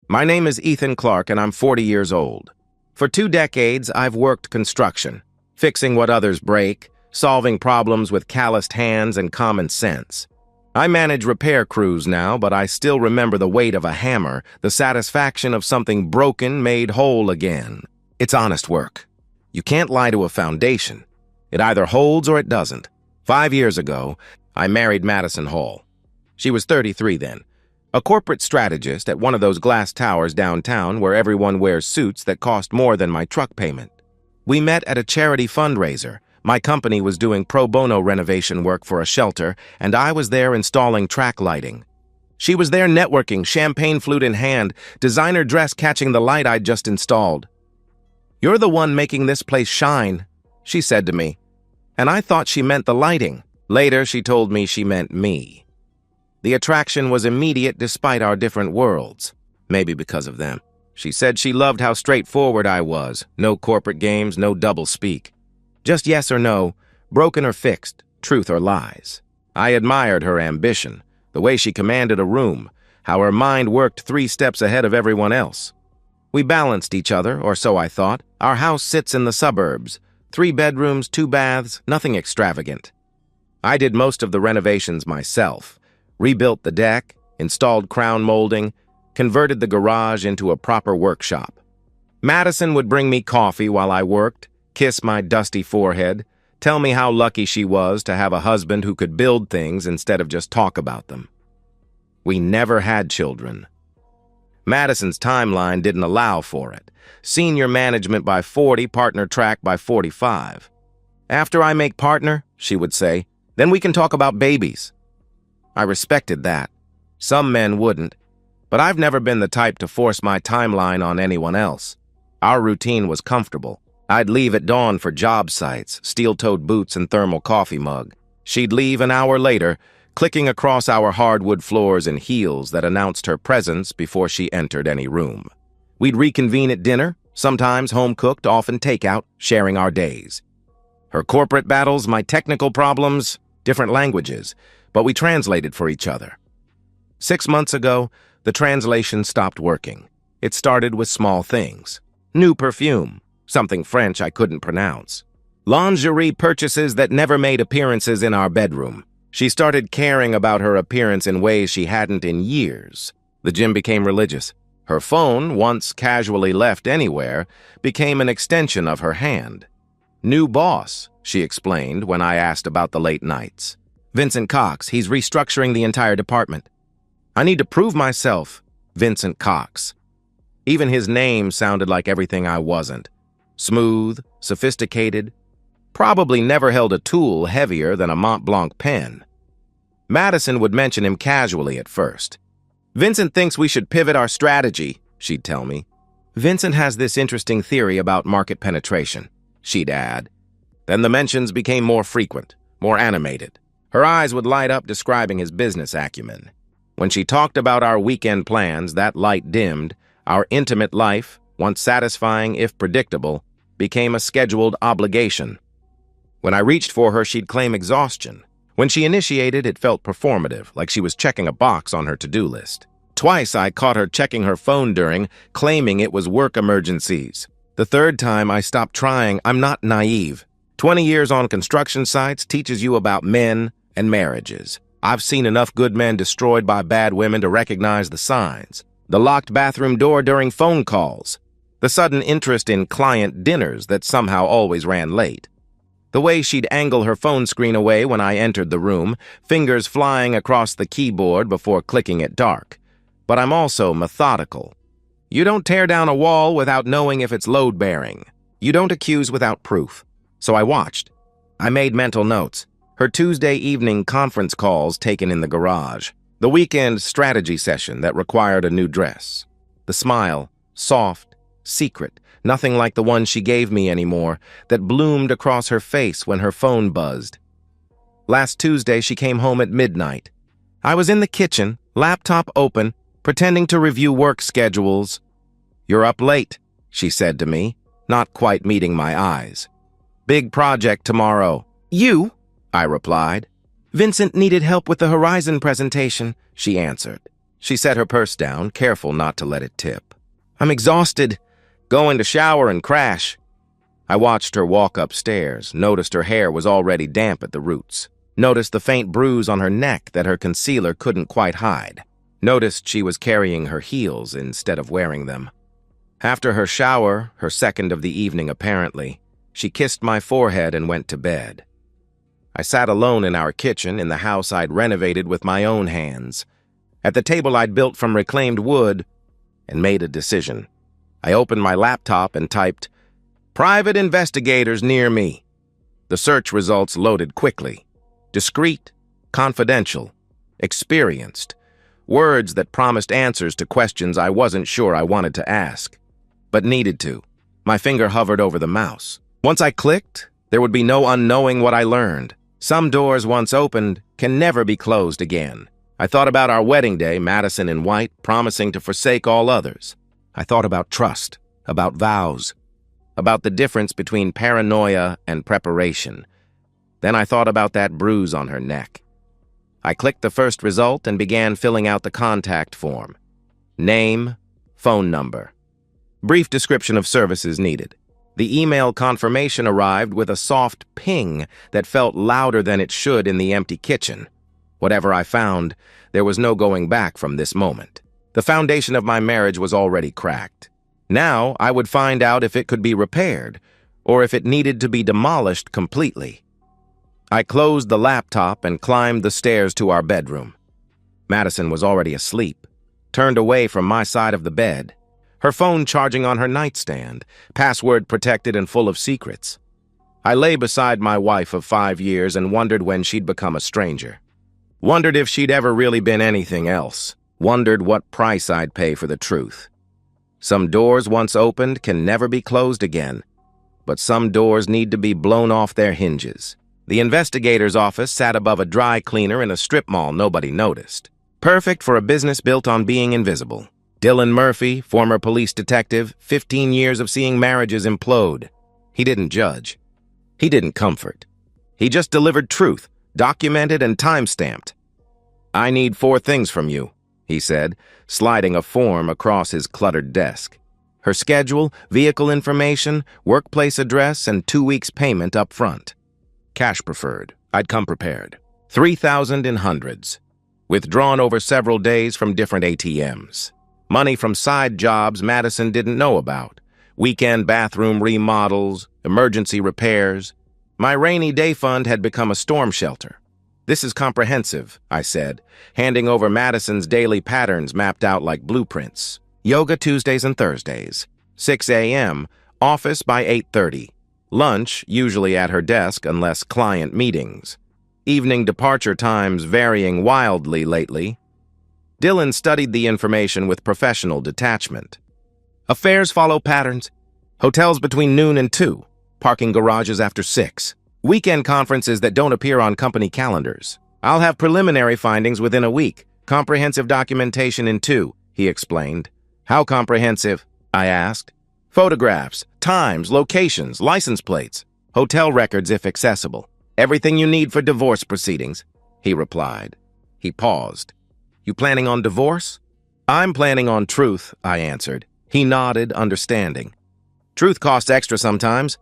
My name is Ethan Clark, and I'm 40 years old. For 2 decades, I've worked construction, fixing what others break, solving problems with calloused hands and common sense. I manage repair crews now, but I still remember the weight of a hammer, the satisfaction of something broken made whole again. It's honest work. You can't lie to a foundation. It either holds or it doesn't. 5 years ago, I married Madison Hall. She was 33 then, a corporate strategist at one of those glass towers downtown where everyone wears suits that cost more than my truck payment. We met at a charity fundraiser. My company was doing pro bono renovation work for a shelter, and I was there installing track lighting. She was there networking, champagne flute in hand, designer dress catching the light I'd just installed. "You're the one making this place shine," she said to me, and I thought she meant the lighting. Later, she told me she meant me. The attraction was immediate despite our different worlds. Maybe because of them. She said she loved how straightforward I was. No corporate games, no double-speak. Just yes or no, broken or fixed, truth or lies. I admired her ambition, the way she commanded a room, how her mind worked 3 steps ahead of everyone else. We balanced each other, or so I thought. Our house sits in the suburbs. 3 bedrooms, 2 baths, nothing extravagant. I did most of the renovations myself. Rebuilt the deck, installed crown molding, converted the garage into a proper workshop. Madison would bring me coffee while I worked, kiss my dusty forehead, tell me how lucky she was to have a husband who could build things instead of just talk about them. We never had children. Madison's timeline didn't allow for it. Senior management by 40, partner track by 45. "After I make partner," she would say, "then we can talk about babies." I respected that. Some men wouldn't, but I've never been the type to force my timeline on anyone else. Our routine was comfortable. I'd leave at dawn for job sites, steel-toed boots and thermal coffee mug. She'd leave an hour later, clicking across our hardwood floors in heels that announced her presence before she entered any room. We'd reconvene at dinner, sometimes home-cooked, often takeout, sharing our days. Her corporate battles, my technical problems, different languages, but we translated for each other. 6 months ago, the translation stopped working. It started with small things. New perfume, something French I couldn't pronounce. Lingerie purchases that never made appearances in our bedroom. She started caring about her appearance in ways she hadn't in years. The gym became religious. Her phone, once casually left anywhere, became an extension of her hand. "New boss," she explained when I asked about the late nights. "Vincent Cox, he's restructuring the entire department." I need to prove myself, Vincent Cox. Even his name sounded like everything I wasn't. Smooth, sophisticated, probably never held a tool heavier than a Mont Blanc pen. Madison would mention him casually at first. "Vincent thinks we should pivot our strategy," she'd tell me. "Vincent has this interesting theory about market penetration," she'd add. Then the mentions became more frequent, more animated. Her eyes would light up describing his business acumen. When she talked about our weekend plans, that light dimmed. Our intimate life, once satisfying if predictable, became a scheduled obligation. When I reached for her, she'd claim exhaustion. When she initiated, it felt performative, like she was checking a box on her to-do list. Twice I caught her checking her phone during, claiming it was work emergencies. The 3rd time I stopped trying. I'm not naive. 20 years on construction sites teaches you about men and marriages. I've seen enough good men destroyed by bad women to recognize the signs. The locked bathroom door during phone calls. The sudden interest in client dinners that somehow always ran late. The way she'd angle her phone screen away when I entered the room, fingers flying across the keyboard before clicking it dark. But I'm also methodical. You don't tear down a wall without knowing if it's load-bearing. You don't accuse without proof. So I watched. I made mental notes. Her Tuesday evening conference calls taken in the garage. The weekend strategy session that required a new dress. The smile, soft, secret, nothing like the one she gave me anymore, that bloomed across her face when her phone buzzed. Last Tuesday, she came home at midnight. I was in the kitchen, laptop open, pretending to review work schedules. "You're up late," she said to me, not quite meeting my eyes. "Big project tomorrow." "You?" I replied. "Vincent needed help with the Horizon presentation," she answered. She set her purse down, careful not to let it tip. I'm exhausted. Going to shower and crash. I watched her walk upstairs, noticed her hair was already damp at the roots, noticed the faint bruise on her neck that her concealer couldn't quite hide, noticed she was carrying her heels instead of wearing them. After her shower, her second of the evening apparently, she kissed my forehead and went to bed. I sat alone in our kitchen in the house I'd renovated with my own hands, at the table I'd built from reclaimed wood, and made a decision. I opened my laptop and typed, "Private investigators near me." The search results loaded quickly. Discreet, confidential, experienced. Words that promised answers to questions I wasn't sure I wanted to ask, but needed to. My finger hovered over the mouse. Once I clicked, there would be no unknowing what I learned. Some doors once opened can never be closed again. I thought about our wedding day, Madison in white, promising to forsake all others. I thought about trust, about vows, about the difference between paranoia and preparation. Then I thought about that bruise on her neck. I clicked the first result and began filling out the contact form. Name, phone number. Brief description of services needed. The email confirmation arrived with a soft ping that felt louder than it should in the empty kitchen. Whatever I found, there was no going back from this moment. The foundation of my marriage was already cracked. Now I would find out if it could be repaired, or if it needed to be demolished completely. I closed the laptop and climbed the stairs to our bedroom. Madison was already asleep, turned away from my side of the bed, her phone charging on her nightstand, password protected and full of secrets. I lay beside my wife of 5 years and wondered when she'd become a stranger. Wondered if she'd ever really been anything else. Wondered what price I'd pay for the truth. Some doors once opened can never be closed again, but some doors need to be blown off their hinges. The investigator's office sat above a dry cleaner in a strip mall nobody noticed. Perfect for a business built on being invisible. Dylan Murphy, former police detective, 15 years of seeing marriages implode. He didn't judge. He didn't comfort. He just delivered truth, documented and time-stamped. I need 4 things from you, he said, sliding a form across his cluttered desk. Her schedule, vehicle information, workplace address, and 2 weeks' payment up front. Cash preferred. I'd come prepared. 3,000 in hundreds. Withdrawn over several days from different ATMs. Money from side jobs Madison didn't know about. Weekend bathroom remodels, emergency repairs. My rainy day fund had become a storm shelter. This is comprehensive, I said, handing over Madison's daily patterns mapped out like blueprints. Yoga Tuesdays and Thursdays. 6 a.m., office by 8:30. Lunch, usually at her desk unless client meetings. Evening departure times varying wildly lately. Dylan studied the information with professional detachment. Affairs follow patterns. Hotels between noon and 2. Parking garages after 6. Weekend conferences that don't appear on company calendars. I'll have preliminary findings within a week. Comprehensive documentation in 2, he explained. How comprehensive? I asked. Photographs, times, locations, license plates, hotel records if accessible. Everything you need for divorce proceedings, he replied. He paused. You planning on divorce? I'm planning on truth, I answered. He nodded, understanding. Truth costs extra sometimes.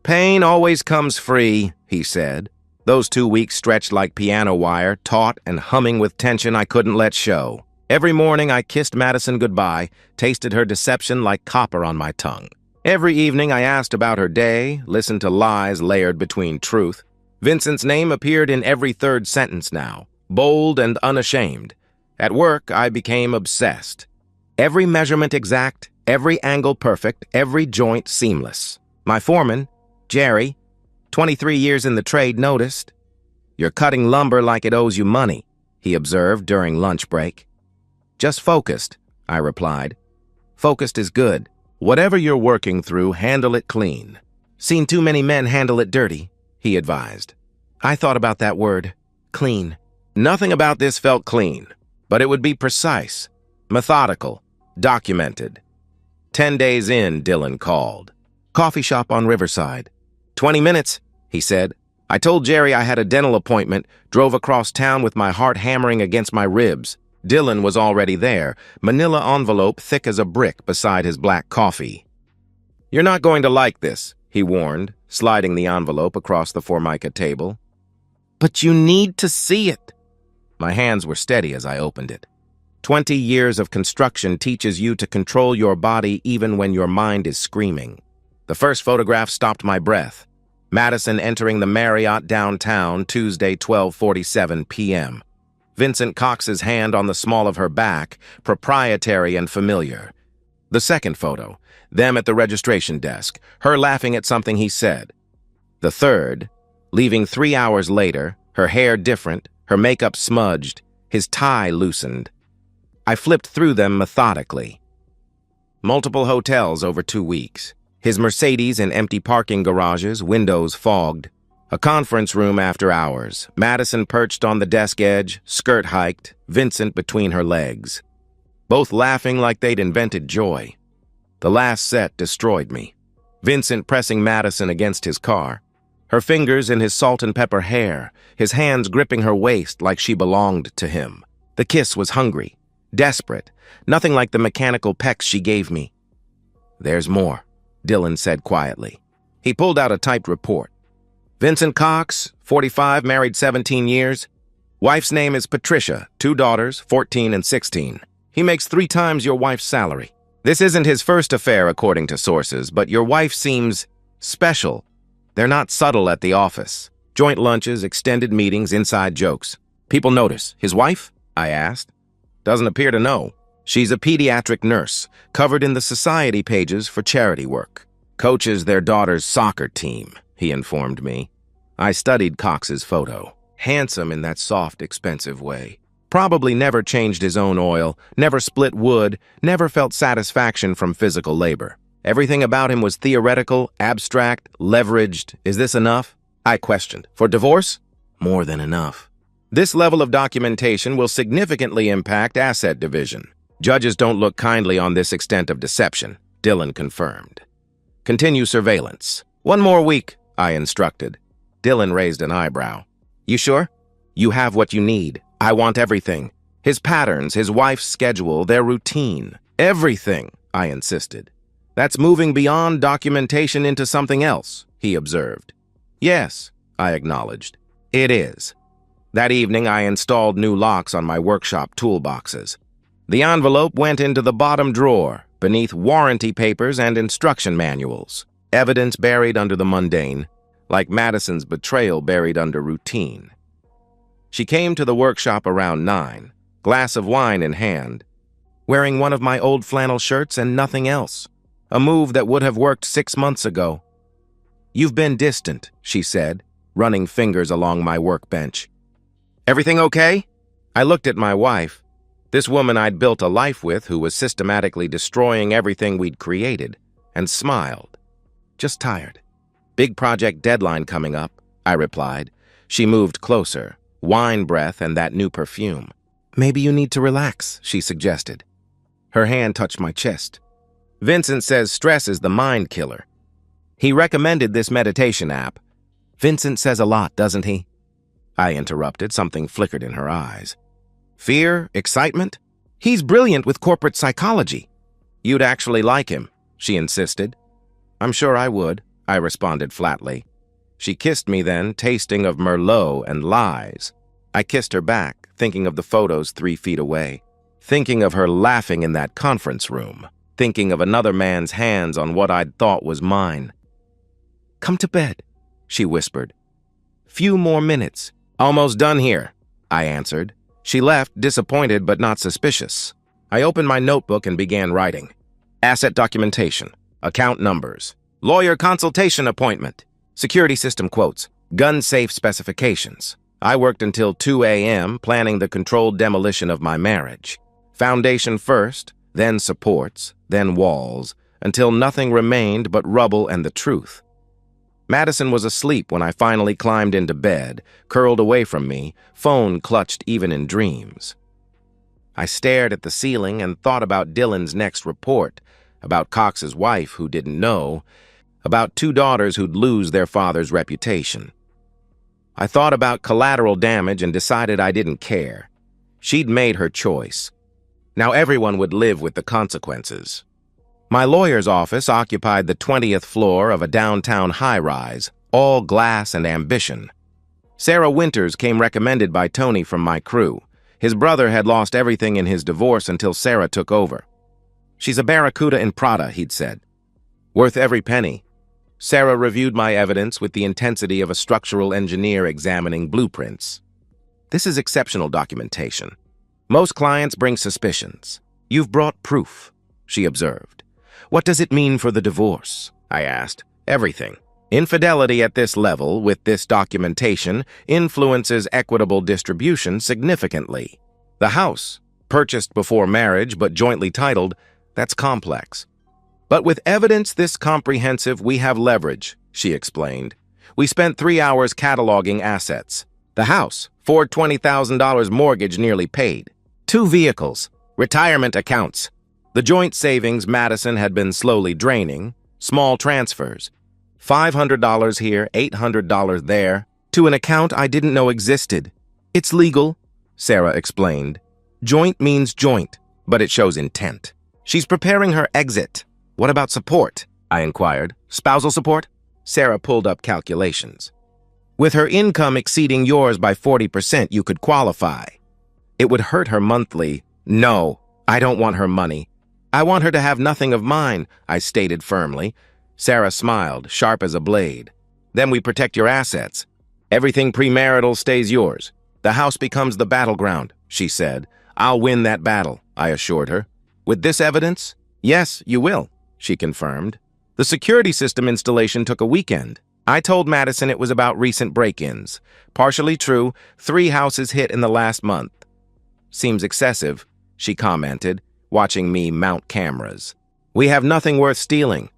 Pain always comes free, he said. Those 2 weeks stretched like piano wire, taut and humming with tension I couldn't let show. Every morning I kissed Madison goodbye, tasted her deception like copper on my tongue. Every evening I asked about her day, listened to lies layered between truth. Vincent's name appeared in every 3rd sentence now, bold and unashamed. At work, I became obsessed. Every measurement exact, every angle perfect, every joint seamless. My foreman, Jerry, 23 years in the trade, noticed. You're cutting lumber like it owes you money, he observed during lunch break. Just focused, I replied. Focused is good. Whatever you're working through, handle it clean. Seen too many men handle it dirty, he advised. I thought about that word, clean. Nothing about this felt clean, but it would be precise, methodical, documented. 10 days in, Dylan called. Coffee shop on Riverside. 20 minutes, he said. I told Jerry I had a dental appointment, drove across town with my heart hammering against my ribs. Dylan was already there, manila envelope thick as a brick beside his black coffee. "You're not going to like this," he warned, sliding the envelope across the Formica table. "But you need to see it." My hands were steady as I opened it. 20 years of construction teaches you to control your body even when your mind is screaming. The first photograph stopped my breath. Madison entering the Marriott downtown, Tuesday, 12:47 p.m. Vincent Cox's hand on the small of her back, proprietary and familiar. The second photo, them at the registration desk, her laughing at something he said. The third, leaving 3 hours later, her hair different, her makeup smudged, his tie loosened. I flipped through them methodically. Multiple hotels over 2 weeks. His Mercedes in empty parking garages, windows fogged. A conference room after hours. Madison perched on the desk edge, skirt hiked, Vincent between her legs. Both laughing like they'd invented joy. The last set destroyed me. Vincent pressing Madison against his car. Her fingers in his salt and pepper hair, his hands gripping her waist like she belonged to him. The kiss was hungry, desperate, nothing like the mechanical pecks she gave me. "There's more," Dylan said quietly. He pulled out a typed report. "Vincent Cox, 45, married 17 years. Wife's name is Patricia, 2 daughters, 14 and 16. He makes 3 times your wife's salary. This isn't his first affair, according to sources, but your wife seems special. They're not subtle at the office. Joint lunches, extended meetings, inside jokes. People notice. His wife?" I asked. "Doesn't appear to know. She's a pediatric nurse, covered in the society pages for charity work. Coaches their daughter's soccer team," he informed me. I studied Cox's photo. Handsome in that soft, expensive way. Probably never changed his own oil, never split wood, never felt satisfaction from physical labor. Everything about him was theoretical, abstract, leveraged. Is this enough? I questioned. For divorce? More than enough. This level of documentation will significantly impact asset division. Judges don't look kindly on this extent of deception, Dylan confirmed. Continue surveillance. 1 more week, I instructed. Dylan raised an eyebrow. You sure? You have what you need. I want everything. His patterns, his wife's schedule, their routine. Everything, I insisted. That's moving beyond documentation into something else, he observed. Yes, I acknowledged. It is. That evening, I installed new locks on my workshop toolboxes. The envelope went into the bottom drawer, beneath warranty papers and instruction manuals. Evidence buried under the mundane, like Madison's betrayal buried under routine. She came to the workshop around 9, glass of wine in hand, wearing one of my old flannel shirts and nothing else, a move that would have worked 6 months ago. You've been distant, she said, running fingers along my workbench. Everything okay? I looked at my wife, this woman I'd built a life with who was systematically destroying everything we'd created, and smiled. Just tired. Big project deadline coming up, I replied. She moved closer, wine breath and that new perfume. Maybe you need to relax, she suggested. Her hand touched my chest. Vincent says stress is the mind killer. He recommended this meditation app. Vincent says a lot, doesn't he? I interrupted, something flickered in her eyes. Fear? Excitement? He's brilliant with corporate psychology. You'd actually like him, she insisted. I'm sure I would, I responded flatly. She kissed me then, tasting of Merlot and lies. I kissed her back, thinking of the photos 3 feet away, thinking of her laughing in that conference room, thinking of another man's hands on what I'd thought was mine. Come to bed, she whispered. Few more minutes. Almost done here, I answered. She left, disappointed but not suspicious. I opened my notebook and began writing. Asset documentation, account numbers, lawyer consultation appointment, security system quotes, gun safe specifications. I worked until 2 a.m. planning the controlled demolition of my marriage. Foundation first, then supports, then walls, until nothing remained but rubble and the truth. Madison was asleep when I finally climbed into bed, curled away from me, phone clutched even in dreams. I stared at the ceiling and thought about Dylan's next report, about Cox's wife who didn't know, about 2 daughters who'd lose their father's reputation. I thought about collateral damage and decided I didn't care. She'd made her choice. Now everyone would live with the consequences. My lawyer's office occupied the 20th floor of a downtown high-rise, all glass and ambition. Sarah Winters came recommended by Tony from my crew. His brother had lost everything in his divorce until Sarah took over. "She's a barracuda in Prada," he'd said. "Worth every penny." Sarah reviewed my evidence with the intensity of a structural engineer examining blueprints. "This is exceptional documentation. Most clients bring suspicions. You've brought proof," she observed. "What does it mean for the divorce?" I asked. "Everything. Infidelity at this level, with this documentation, influences equitable distribution significantly. The house, purchased before marriage but jointly titled, that's complex. But with evidence this comprehensive, we have leverage," she explained. "We spent 3 hours cataloging assets. The house, Ford $20,000 mortgage nearly paid. 2 vehicles, retirement accounts. The joint savings Madison had been slowly draining, small transfers. $500 here, $800 there, to an account I didn't know existed. It's legal," Sarah explained. "Joint means joint, but it shows intent. She's preparing her exit. What about support?" I inquired. "Spousal support?" Sarah pulled up calculations. "With her income exceeding yours by 40%, you could qualify. It would hurt her monthly." "No, I don't want her money. I want her to have nothing of mine," I stated firmly. Sarah smiled, sharp as a blade. "Then we protect your assets. Everything premarital stays yours. The house becomes the battleground," she said. "I'll win that battle," I assured her. "With this evidence?" "Yes, you will," she confirmed. "The security system installation took a weekend. I told Madison it was about recent break-ins. Partially true, 3 houses hit in the last month." "Seems excessive," she commented, watching me mount cameras. "We have nothing worth stealing."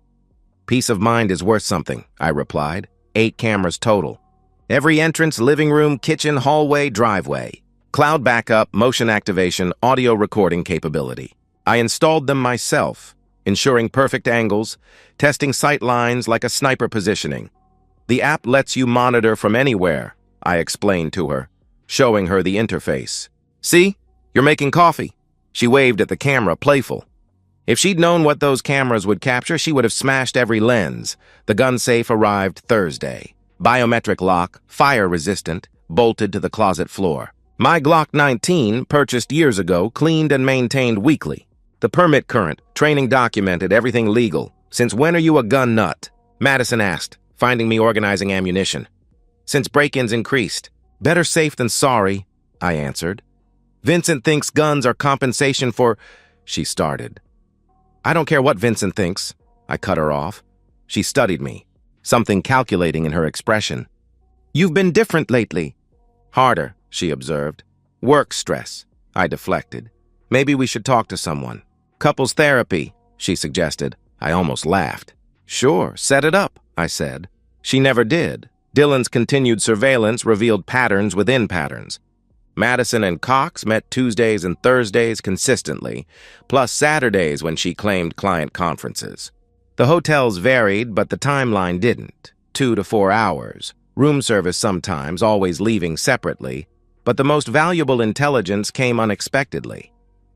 "Peace of mind is worth something," I replied. 8 cameras total. Every entrance, living room, kitchen, hallway, driveway. Cloud backup, motion activation, audio recording capability. I installed them myself, ensuring perfect angles, testing sight lines like a sniper positioning. "The app lets you monitor from anywhere," I explained to her, showing her the interface. "See? You're making coffee." She waved at the camera, playful. If she'd known what those cameras would capture, she would have smashed every lens. The gun safe arrived Thursday. Biometric lock, fire-resistant, bolted to the closet floor. My Glock 19, purchased years ago, cleaned and maintained weekly. The permit current, training documented, everything legal. "Since when are you a gun nut?" Madison asked, finding me organizing ammunition. "Since break-ins increased." "Better safe than sorry," I answered. "Vincent thinks guns are compensation for—" she started. "I don't care what Vincent thinks," I cut her off. She studied me, something calculating in her expression. "You've been different lately." "Harder," she observed. "Work stress," I deflected. "Maybe we should talk to someone." "Couples therapy," she suggested. I almost laughed. "Sure, set it up," I said. She never did. Dylan's continued surveillance revealed patterns within patterns. Madison and Cox met Tuesdays and Thursdays consistently, plus Saturdays when she claimed client conferences. The hotels varied, but the timeline didn't. 2 to 4 hours. Room service sometimes, always leaving separately. But the most valuable intelligence came unexpectedly.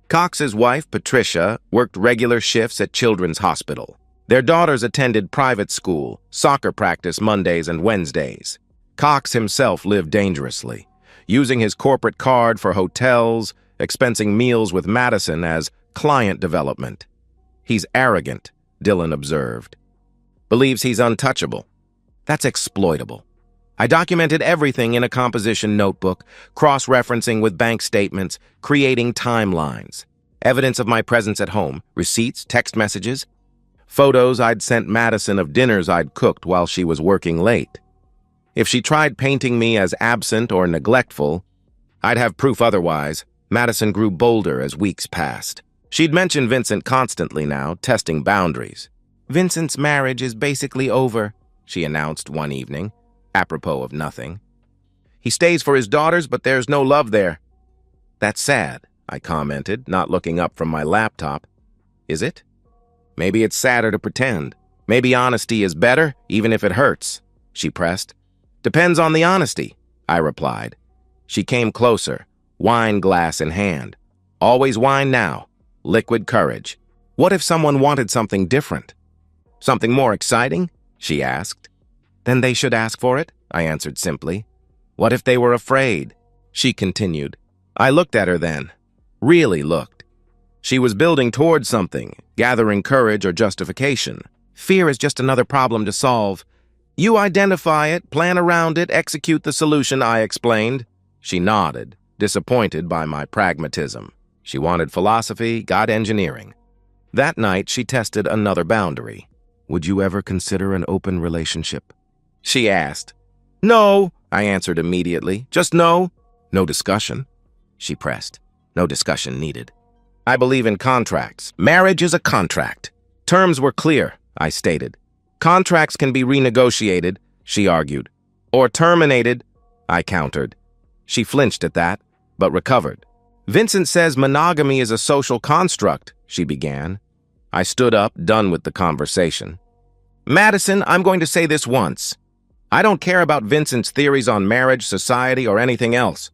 Cox's wife, Patricia, worked regular shifts at Children's Hospital. Their daughters attended private school, soccer practice Mondays and Wednesdays. Cox himself lived dangerously, using his corporate card for hotels, expensing meals with Madison as client development. "He's arrogant," Dylan observed. "Believes he's untouchable. That's exploitable." I documented everything in a composition notebook, cross-referencing with bank statements, creating timelines. Evidence of my presence at home, receipts, text messages, photos I'd sent Madison of dinners I'd cooked while she was working late. If she tried painting me as absent or neglectful, I'd have proof otherwise. Madison grew bolder as weeks passed. She'd mention Vincent constantly now, testing boundaries. "Vincent's marriage is basically over," she announced one evening, apropos of nothing. "He stays for his daughters, but there's no love there." "That's sad," I commented, not looking up from my laptop. "Is it? Maybe it's sadder to pretend. Maybe honesty is better, even if it hurts," she pressed. "Depends on the honesty," I replied. She came closer, wine glass in hand. Always wine now. Liquid courage. What if someone wanted something different? Something more exciting? She asked. Then they should ask for it, I answered simply. What if they were afraid? She continued. I looked at her then. Really looked. She was building towards something, gathering courage or justification. Fear is just another problem to solve. You identify it, plan around it, execute the solution, I explained. She nodded, disappointed by my pragmatism. She wanted philosophy, got engineering. That night, she tested another boundary. Would you ever consider an open relationship? She asked. No, I answered immediately. Just no. No discussion, she pressed. No discussion needed. I believe in contracts. Marriage is a contract. Terms were clear, I stated. Contracts can be renegotiated, she argued. Or terminated, I countered. She flinched at that, but recovered. Vincent says monogamy is a social construct, she began. I stood up, done with the conversation. Madison, I'm going to say this once. I don't care about Vincent's theories on marriage, society, or anything else.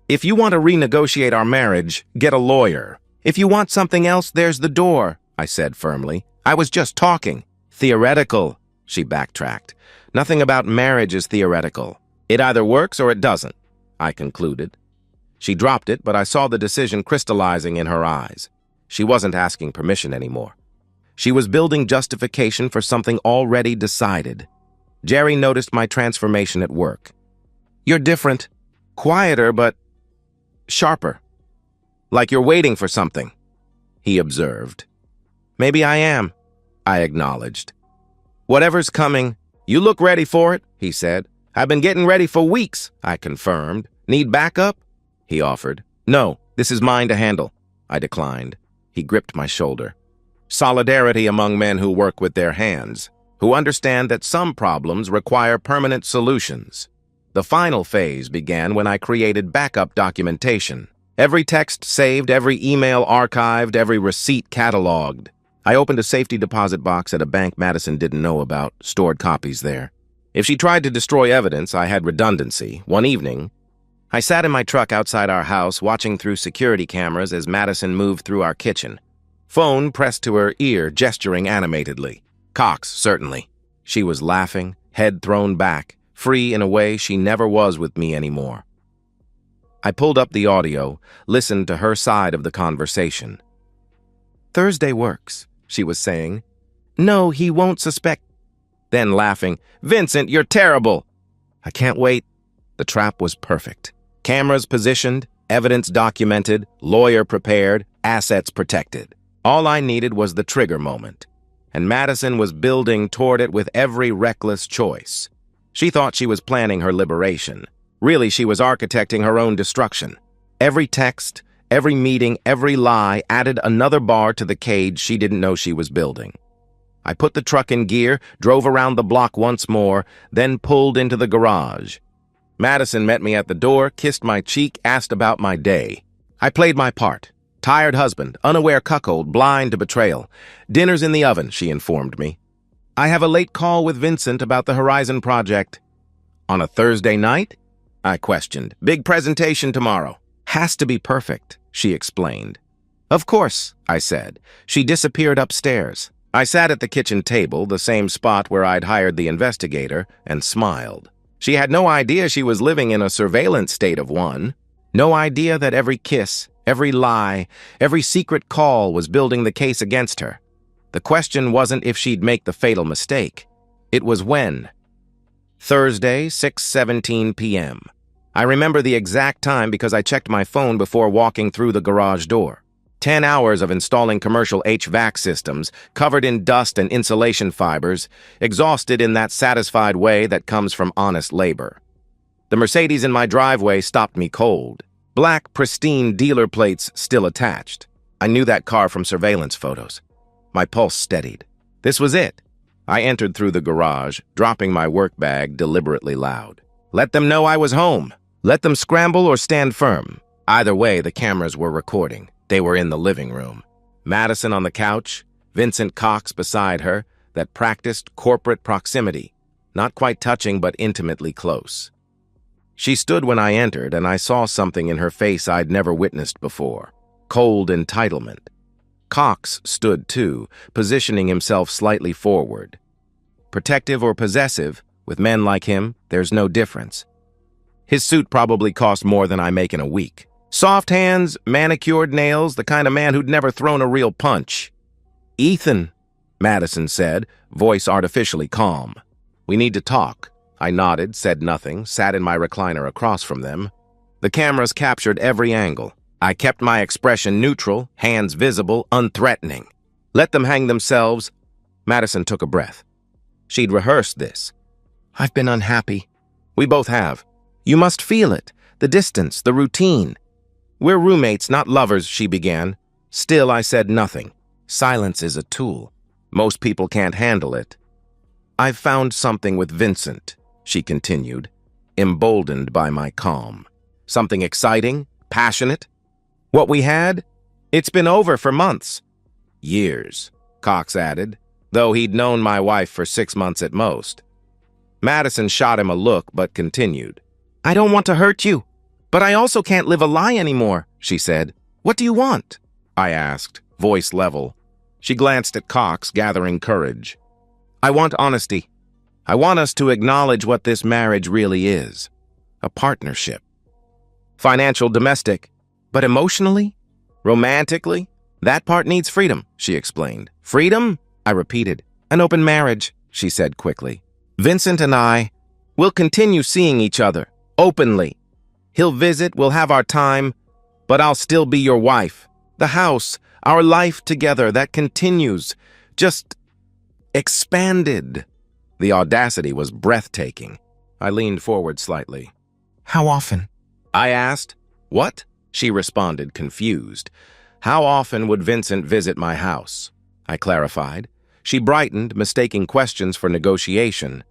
If you want to renegotiate our marriage, get a lawyer. If you want something else, there's the door, I said firmly. I was just talking. Theoretical, she backtracked. Nothing about marriage is theoretical. It either works or it doesn't, I concluded. She dropped it, but I saw the decision crystallizing in her eyes. She wasn't asking permission anymore. She was building justification for something already decided. Jerry noticed my transformation at work. You're different. Quieter, but sharper. Like you're waiting for something, he observed. Maybe I am, I acknowledged. Whatever's coming, you look ready for it, he said. I've been getting ready for weeks, I confirmed. Need backup? He offered. No, this is mine to handle, I declined. He gripped my shoulder. Solidarity among men who work with their hands, who understand that some problems require permanent solutions. The final phase began when I created backup documentation. Every text saved, every email archived, every receipt cataloged. I opened a safety deposit box at a bank Madison didn't know about, stored copies there. If she tried to destroy evidence, I had redundancy. One evening, I sat in my truck outside our house, watching through security cameras as Madison moved through our kitchen. Phone pressed to her ear, gesturing animatedly. Cox, certainly. She was laughing, head thrown back, free in a way she never was with me anymore. I pulled up the audio, listened to her side of the conversation. Thursday works, she was saying. No, he won't suspect. Then laughing, Vincent, you're terrible. I can't wait. The trap was perfect. Cameras positioned, evidence documented, lawyer prepared, assets protected. All I needed was the trigger moment. And Madison was building toward it with every reckless choice. She thought she was planning her liberation. Really, she was architecting her own destruction. Every text, every meeting, every lie added another bar to the cage she didn't know she was building. I put the truck in gear, drove around the block once more, then pulled into the garage. Madison met me at the door, kissed my cheek, asked about my day. I played my part. Tired husband, unaware cuckold, blind to betrayal. Dinner's in the oven, she informed me. I have a late call with Vincent about the Horizon project. On a Thursday night? I questioned. Big presentation tomorrow. Has to be perfect, she explained. Of course, I said. She disappeared upstairs. I sat at the kitchen table, the same spot where I'd hired the investigator, and smiled. She had no idea she was living in a surveillance state of one. No idea that every kiss, every lie, every secret call was building the case against her. The question wasn't if she'd make the fatal mistake. It was when. Thursday, 6:17 p.m. I remember the exact time because I checked my phone before walking through the garage door. 10 hours of installing commercial HVAC systems, covered in dust and insulation fibers, exhausted in that satisfied way that comes from honest labor. The Mercedes in my driveway stopped me cold. Black, pristine dealer plates still attached. I knew that car from surveillance photos. My pulse steadied. This was it. I entered through the garage, dropping my work bag deliberately loud. Let them know I was home. Let them scramble or stand firm. Either way, the cameras were recording. They were in the living room. Madison on the couch, Vincent Cox beside her, that practiced corporate proximity, not quite touching but intimately close. She stood when I entered, and I saw something in her face I'd never witnessed before. Cold entitlement. Cox stood too, positioning himself slightly forward. Protective or possessive, with men like him, there's no difference. His suit probably cost more than I make in a week. Soft hands, manicured nails, the kind of man who'd never thrown a real punch. "Ethan," Madison said, voice artificially calm. "We need to talk." I nodded, said nothing, sat in my recliner across from them. The cameras captured every angle. I kept my expression neutral, hands visible, unthreatening. Let them hang themselves. Madison took a breath. She'd rehearsed this. "I've been unhappy." "We both have." "You must feel it. The distance, the routine." "We're roommates, not lovers," she began. Still, I said nothing. Silence is a tool. Most people can't handle it. "I've found something with Vincent," she continued, emboldened by my calm. "Something exciting, passionate. What we had? It's been over for months." "Years," Cox added, though he'd known my wife for 6 months at most. Madison shot him a look, but continued. "I don't want to hurt you, but I also can't live a lie anymore," she said. "What do you want?" I asked, voice level. She glanced at Cox, gathering courage. "I want honesty. I want us to acknowledge what this marriage really is. A partnership. Financial, domestic. But emotionally? Romantically? That part needs freedom," she explained. "Freedom?" I repeated. "An open marriage," she said quickly. "Vincent and I will continue seeing each other, openly. He'll visit, we'll have our time, but I'll still be your wife. The house, our life together, that continues, just expanded." The audacity was breathtaking. I leaned forward slightly. "How often?" I asked. "What?" She responded, confused. "How often would Vincent visit my house?" I clarified. She brightened, mistaking questions for negotiation.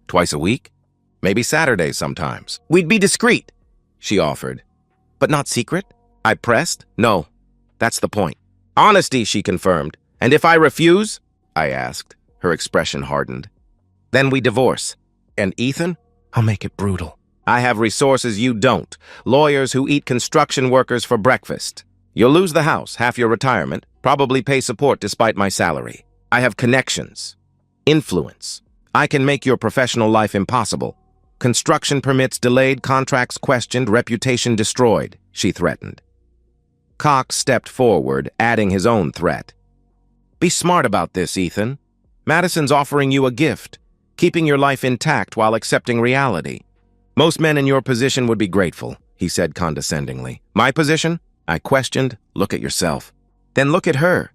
"Twice a week? Maybe Saturdays sometimes." "We'd be discreet," she offered. "But not secret?" I pressed. "No, that's the point." "Honesty," she confirmed. "And if I refuse?" I asked. Her expression hardened. "Then we divorce." "And Ethan?" "I'll make it brutal." "I have resources you don't. Lawyers who eat construction workers for breakfast. You'll lose the house, half your retirement, probably pay support despite my salary. I have connections. Influence. I can make your professional life impossible. Construction permits delayed, contracts questioned, reputation destroyed," she threatened. Cox stepped forward, adding his own threat. "Be smart about this, Ethan. Madison's offering you a gift, keeping your life intact while accepting reality. Most men in your position would be grateful," he said condescendingly. "My position?" I questioned. "Look at yourself." "Then look at her.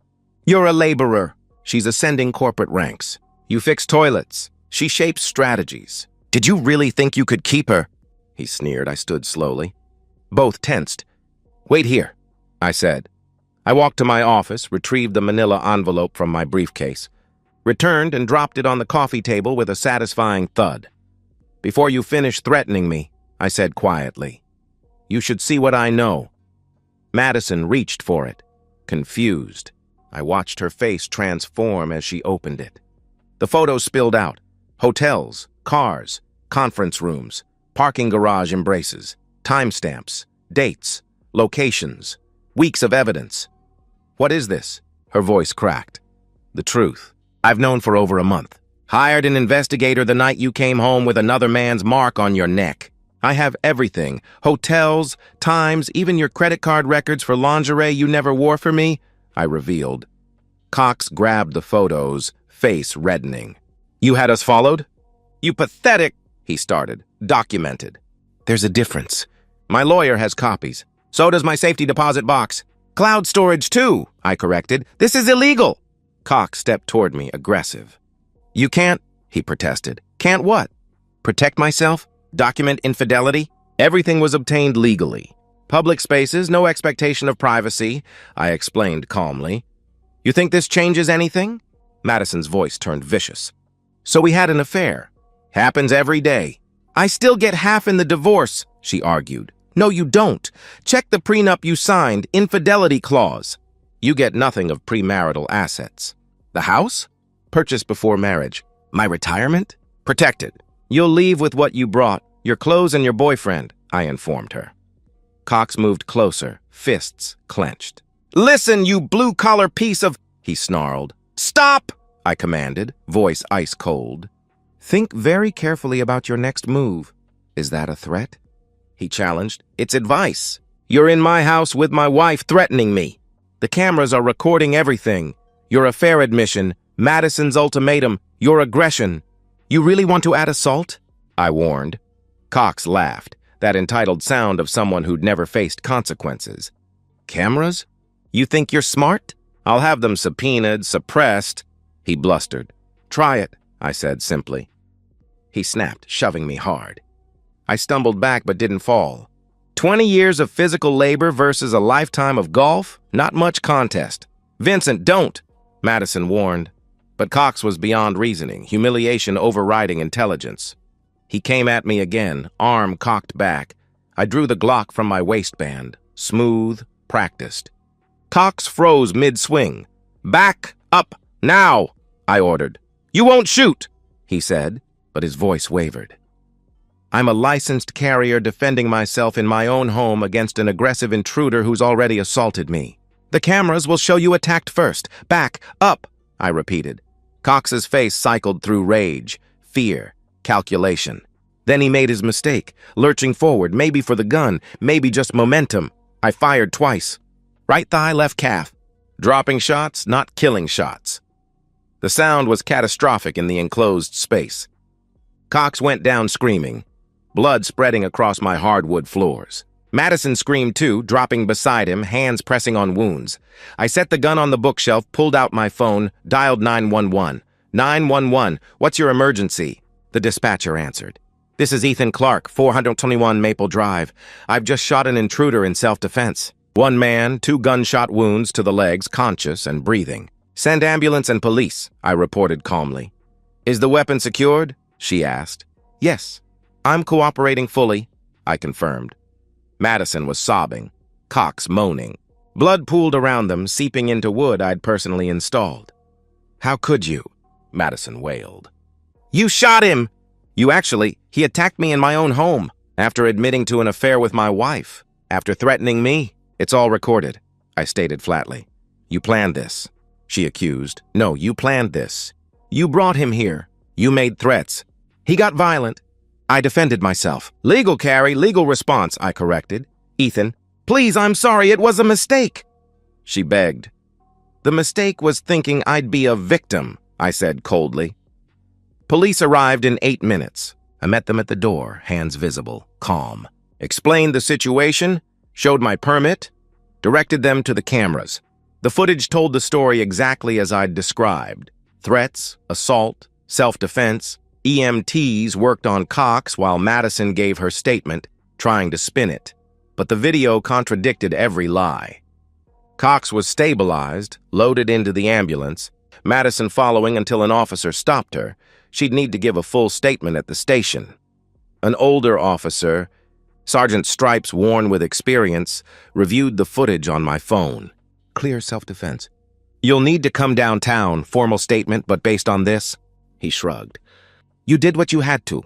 You're a laborer. She's ascending corporate ranks. You fix toilets. She shapes strategies. Did you really think you could keep her?" He sneered. I stood slowly. Both tensed. "Wait here," I said. I walked to my office, retrieved the manila envelope from my briefcase, returned and dropped it on the coffee table with a satisfying thud. "Before you finish threatening me," I said quietly, "you should see what I know." Madison reached for it, confused. I watched her face transform as she opened it. The photos spilled out. Hotels, cars, conference rooms, parking garage embraces, timestamps, dates, locations, weeks of evidence. "What is this?" Her voice cracked. "The truth. I've known for over a month. Hired an investigator the night you came home with another man's mark on your neck. I have everything. Hotels, times, even your credit card records for lingerie you never wore for me," I revealed. Cox grabbed the photos, face reddening. "You had us followed?" "You pathetic," he started. "Documented." "There's a difference. My lawyer has copies. So does my safety deposit box. Cloud storage too," I corrected. "This is illegal." Cox stepped toward me, aggressive. "You can't," he protested. "Can't what? Protect myself? Document infidelity?" "Everything was obtained legally. Public spaces, no expectation of privacy," I explained calmly. "You think this changes anything?" Madison's voice turned vicious. "So we had an affair. Happens every day." "I still get half in the divorce," she argued. "No, you don't. Check the prenup you signed, infidelity clause. You get nothing of premarital assets. The house? Purchased before marriage. My retirement? Protected. You'll leave with what you brought, Your clothes and your boyfriend, I informed her. Cox moved closer, fists clenched. Listen, you blue-collar piece of... he snarled. Stop! I commanded, voice ice cold. Think very carefully about your next move. Is that a threat? He challenged. It's advice. You're in my house with my wife threatening me. The cameras are recording everything. Your affair admission, Madison's ultimatum, your aggression. You really want to add assault? I warned. Cox laughed, that entitled sound of someone who'd never faced consequences. Cameras? You think you're smart? I'll have them subpoenaed, suppressed. He blustered. Try it, I said simply. He snapped, shoving me hard. I stumbled back but didn't fall. 20 years of physical labor versus a lifetime of golf? Not much contest. Vincent, don't, Madison warned. But Cox was beyond reasoning, humiliation overriding intelligence. He came at me again, arm cocked back. I drew the Glock from my waistband, smooth, practiced. Cox froze mid-swing. Back up, now, I ordered. You won't shoot, he said, but his voice wavered. I'm a licensed carrier defending myself in my own home against an aggressive intruder who's already assaulted me. The cameras will show you attacked first. Back up, I repeated. Cox's face cycled through rage, fear, calculation. Then he made his mistake, lurching forward, maybe for the gun, maybe just momentum. I fired twice. Right thigh, left calf. Dropping shots, not killing shots. The sound was catastrophic in the enclosed space. Cox went down screaming, blood spreading across my hardwood floors. Madison screamed too, dropping beside him, hands pressing on wounds. I set the gun on the bookshelf, pulled out my phone, dialed 911. 911, what's your emergency? The dispatcher answered. This is Ethan Clark, 421 Maple Drive. I've just shot an intruder in self-defense. One man, 2 gunshot wounds to the legs, conscious and breathing. Send ambulance and police, I reported calmly. Is the weapon secured? She asked. Yes. I'm cooperating fully, I confirmed. Madison was sobbing, Cox moaning. Blood pooled around them, seeping into wood I'd personally installed. How could you? Madison wailed. You shot him! He attacked me in my own home, after admitting to an affair with my wife, after threatening me. It's all recorded, I stated flatly. You planned this, she accused. No, you planned this. You brought him here. You made threats. He got violent. I defended myself. Legal carry, legal response, I corrected. Ethan, please, I'm sorry, it was a mistake. She begged. The mistake was thinking I'd be a victim, I said coldly. Police arrived in 8 minutes. I met them at the door, hands visible, calm. Explained the situation, showed my permit, directed them to the cameras. The footage told the story exactly as I'd described. Threats, assault, self-defense. EMTs worked on Cox while Madison gave her statement, trying to spin it. But the video contradicted every lie. Cox was stabilized, loaded into the ambulance, Madison following until an officer stopped her. She'd need to give a full statement at the station. An older officer, Sergeant Stripes worn with experience, reviewed the footage on my phone. Clear self-defense. You'll need to come downtown, formal statement, but based on this? He shrugged. You did what you had to.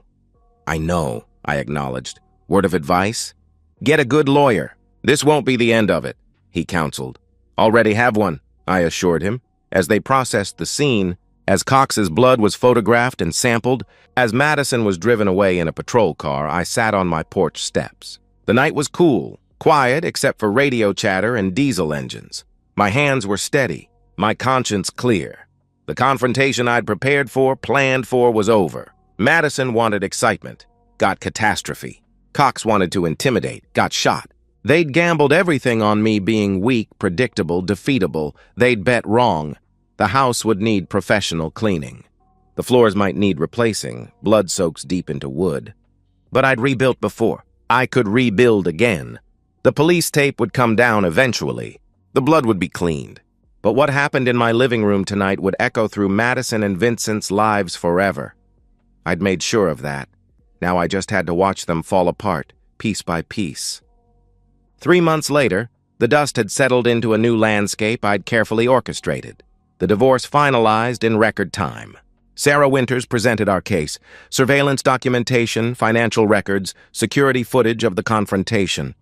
I know, I acknowledged. Word of advice? Get a good lawyer. This won't be the end of it, he counseled. Already have one, I assured him, as they processed the scene, as Cox's blood was photographed and sampled. As Madison was driven away in a patrol car, I sat on my porch steps. The night was cool, quiet except for radio chatter and diesel engines. My hands were steady, my conscience clear. The confrontation I'd prepared for, planned for, was over. Madison wanted excitement, got catastrophe. Cox wanted to intimidate, got shot. They'd gambled everything on me being weak, predictable, defeatable. They'd bet wrong. The house would need professional cleaning. The floors might need replacing, blood soaks deep into wood. But I'd rebuilt before. I could rebuild again. The police tape would come down eventually. The blood would be cleaned. But what happened in my living room tonight would echo through Madison and Vincent's lives forever. I'd made sure of that. Now I just had to watch them fall apart, piece by piece. 3 months later, the dust had settled into a new landscape I'd carefully orchestrated. The divorce finalized in record time. Sarah Winters presented our case. Surveillance documentation, financial records, security footage of the confrontation.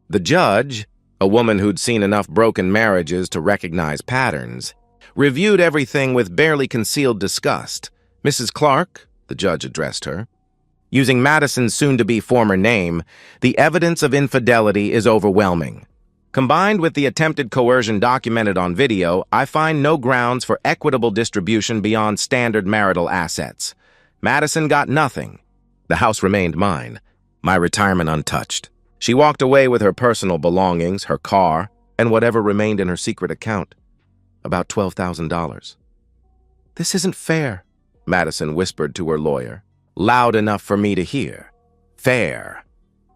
The judge, a woman who'd seen enough broken marriages to recognize patterns, reviewed everything with barely concealed disgust. Mrs. Clark, the judge addressed her. Using Madison's soon-to-be former name, the evidence of infidelity is overwhelming. Combined with the attempted coercion documented on video, I find no grounds for equitable distribution beyond standard marital assets. Madison got nothing. The house remained mine, my retirement untouched. She walked away with her personal belongings, her car, and whatever remained in her secret account. About $12,000. "This isn't fair," Madison whispered to her lawyer, loud enough for me to hear. Fair.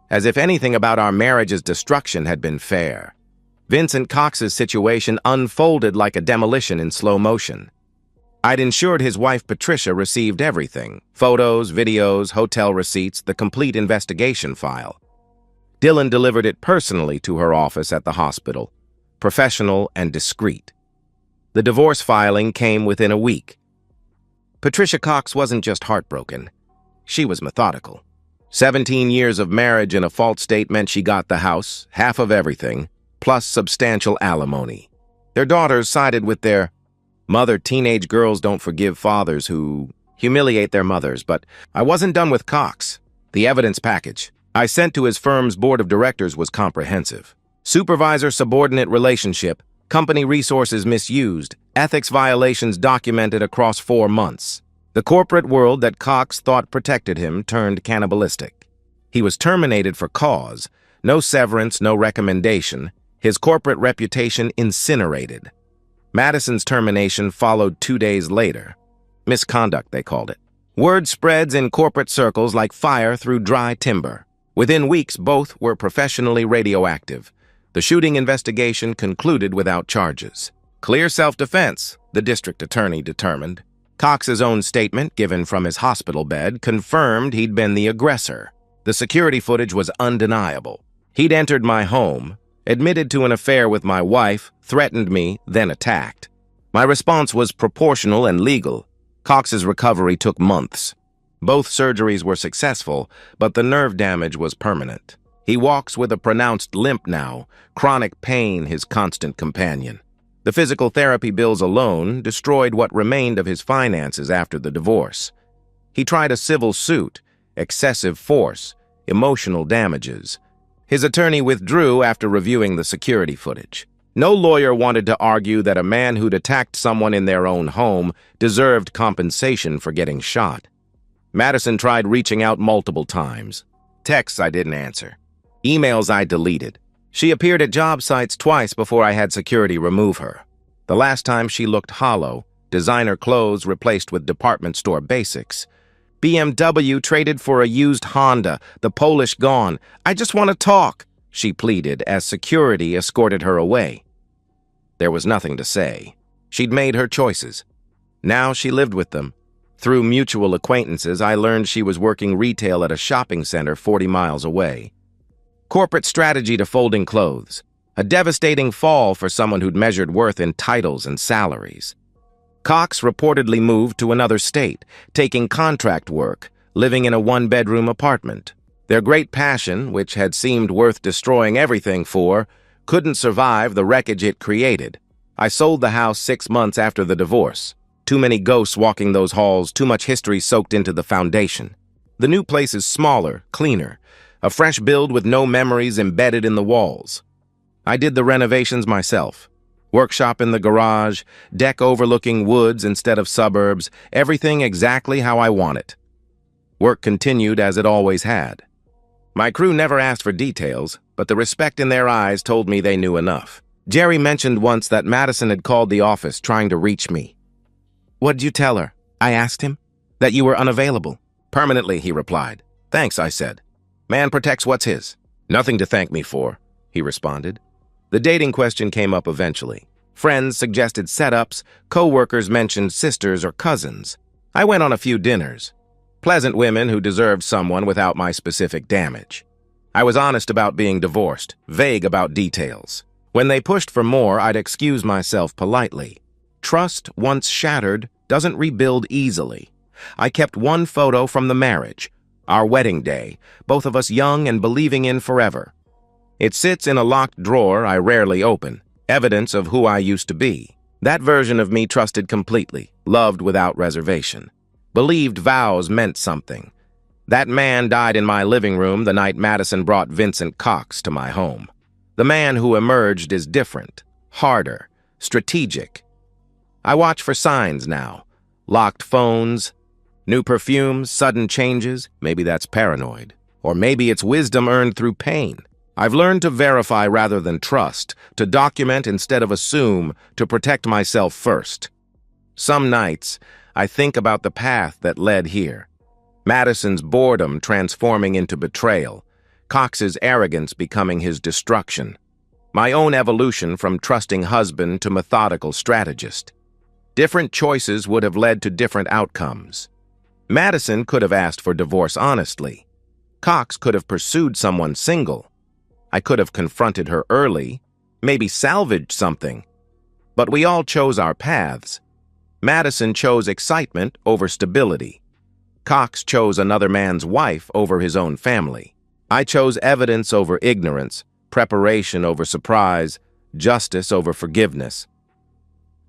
As if anything about our marriage's destruction had been fair. Vincent Cox's situation unfolded like a demolition in slow motion. I'd ensured his wife Patricia received everything: photos, videos, hotel receipts, the complete investigation file. Dylan delivered it personally to her office at the hospital, professional and discreet. The divorce filing came within a week. Patricia Cox wasn't just heartbroken. She was methodical. 17 years of marriage in a fault state meant she got the house, half of everything, plus substantial alimony. Their daughters sided with their mother. Teenage girls don't forgive fathers who humiliate their mothers, but I wasn't done with Cox. The evidence package I sent to his firm's board of directors was comprehensive. Supervisor-subordinate relationship, company resources misused, ethics violations documented across 4 months. The corporate world that Cox thought protected him turned cannibalistic. He was terminated for cause, no severance, no recommendation, his corporate reputation incinerated. Madison's termination followed 2 days later. Misconduct, they called it. Word spreads in corporate circles like fire through dry timber. Within weeks, both were professionally radioactive. The shooting investigation concluded without charges. Clear self-defense, the district attorney determined. Cox's own statement, given from his hospital bed, confirmed he'd been the aggressor. The security footage was undeniable. He'd entered my home, admitted to an affair with my wife, threatened me, then attacked. My response was proportional and legal. Cox's recovery took months. Both surgeries were successful, but the nerve damage was permanent. He walks with a pronounced limp now, chronic pain his constant companion. The physical therapy bills alone destroyed what remained of his finances after the divorce. He tried a civil suit, excessive force, emotional damages. His attorney withdrew after reviewing the security footage. No lawyer wanted to argue that a man who'd attacked someone in their own home deserved compensation for getting shot. Madison tried reaching out multiple times. Texts I didn't answer. Emails I deleted. She appeared at job sites twice before I had security remove her. The last time she looked hollow, designer clothes replaced with department store basics. BMW traded for a used Honda, the Polish gone. "I just want to talk," she pleaded as security escorted her away. There was nothing to say. She'd made her choices. Now she lived with them. Through mutual acquaintances, I learned she was working retail at a shopping center 40 miles away. Corporate strategy to folding clothes. A devastating fall for someone who'd measured worth in titles and salaries. Cox reportedly moved to another state, taking contract work, living in a one-bedroom apartment. Their great passion, which had seemed worth destroying everything for, couldn't survive the wreckage it created. I sold the house 6 months after the divorce. Too many ghosts walking those halls, too much history soaked into the foundation. The new place is smaller, cleaner, a fresh build with no memories embedded in the walls. I did the renovations myself. Workshop in the garage, deck overlooking woods instead of suburbs, everything exactly how I want it. Work continued as it always had. My crew never asked for details, but the respect in their eyes told me they knew enough. Jerry mentioned once that Madison had called the office trying to reach me. "What'd you tell her?" I asked him. "That you were unavailable." "Permanently," he replied. "Thanks," I said. "Man protects what's his." "Nothing to thank me for," he responded. The dating question came up eventually. Friends suggested setups, co-workers mentioned sisters or cousins. I went on a few dinners. Pleasant women who deserved someone without my specific damage. I was honest about being divorced, vague about details. When they pushed for more, I'd excuse myself politely. Trust, once shattered, doesn't rebuild easily. I kept one photo from the marriage, our wedding day, both of us young and believing in forever. It sits in a locked drawer I rarely open, evidence of who I used to be. That version of me trusted completely, loved without reservation, believed vows meant something. That man died in my living room the night Madison brought Vincent Cox to my home. The man who emerged is different, harder, strategic. I watch for signs now. Locked phones, new perfumes, sudden changes. Maybe that's paranoid. Or maybe it's wisdom earned through pain. I've learned to verify rather than trust, to document instead of assume, to protect myself first. Some nights, I think about the path that led here. Madison's boredom transforming into betrayal, Cox's arrogance becoming his destruction, my own evolution from trusting husband to methodical strategist. Different choices would have led to different outcomes. Madison could have asked for divorce honestly. Cox could have pursued someone single. I could have confronted her early, maybe salvaged something. But we all chose our paths. Madison chose excitement over stability. Cox chose another man's wife over his own family. I chose evidence over ignorance, preparation over surprise, justice over forgiveness.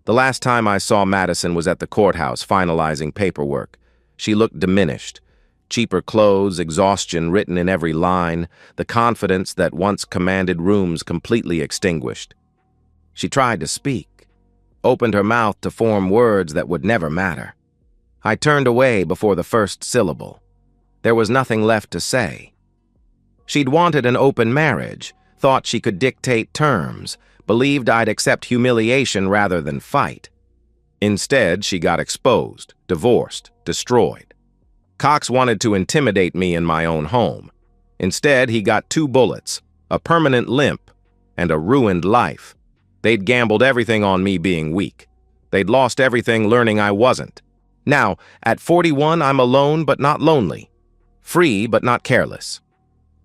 The last time I saw Madison was at the courthouse finalizing paperwork. She looked diminished. Cheaper clothes, exhaustion written in every line, the confidence that once commanded rooms completely extinguished. She tried to speak, opened her mouth to form words that would never matter. I turned away before the first syllable. There was nothing left to say. She'd wanted an open marriage, thought she could dictate terms, believed I'd accept humiliation rather than fight. Instead, she got exposed, divorced, destroyed. Cox wanted to intimidate me in my own home. Instead, he got 2 bullets, a permanent limp, and a ruined life. They'd gambled everything on me being weak. They'd lost everything learning I wasn't. Now, at 41, I'm alone but not lonely. Free but not careless.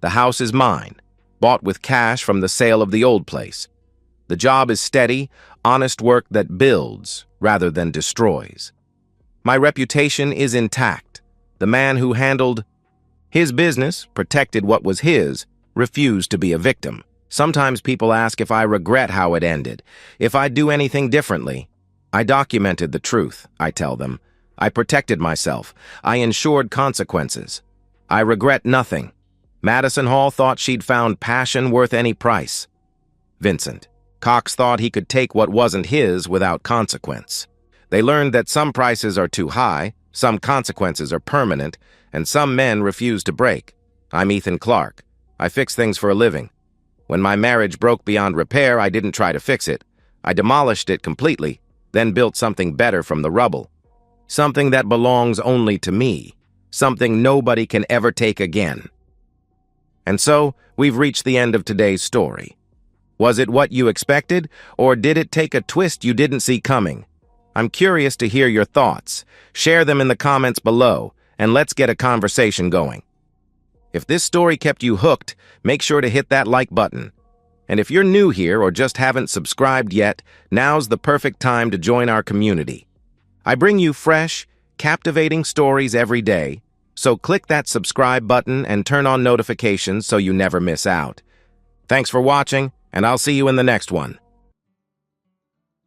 The house is mine, bought with cash from the sale of the old place. The job is steady, honest work that builds rather than destroys. My reputation is intact. The man who handled his business, protected what was his, refused to be a victim. Sometimes people ask if I regret how it ended, if I'd do anything differently. I documented the truth, I tell them. I protected myself. I ensured consequences. I regret nothing. Madison Hall thought she'd found passion worth any price. Vincent. Cox thought he could take what wasn't his without consequence. They learned that some prices are too high, some consequences are permanent, and some men refuse to break. I'm Ethan Clark. I fix things for a living. When my marriage broke beyond repair, I didn't try to fix it. I demolished it completely, then built something better from the rubble. Something that belongs only to me. Something nobody can ever take again. And so, we've reached the end of today's story. Was it what you expected, or did it take a twist you didn't see coming? I'm curious to hear your thoughts. Share them in the comments below, and let's get a conversation going. If this story kept you hooked, make sure to hit that like button. And if you're new here or just haven't subscribed yet, now's the perfect time to join our community. I bring you fresh, captivating stories every day, so click that subscribe button and turn on notifications so you never miss out. Thanks for watching, and I'll see you in the next one.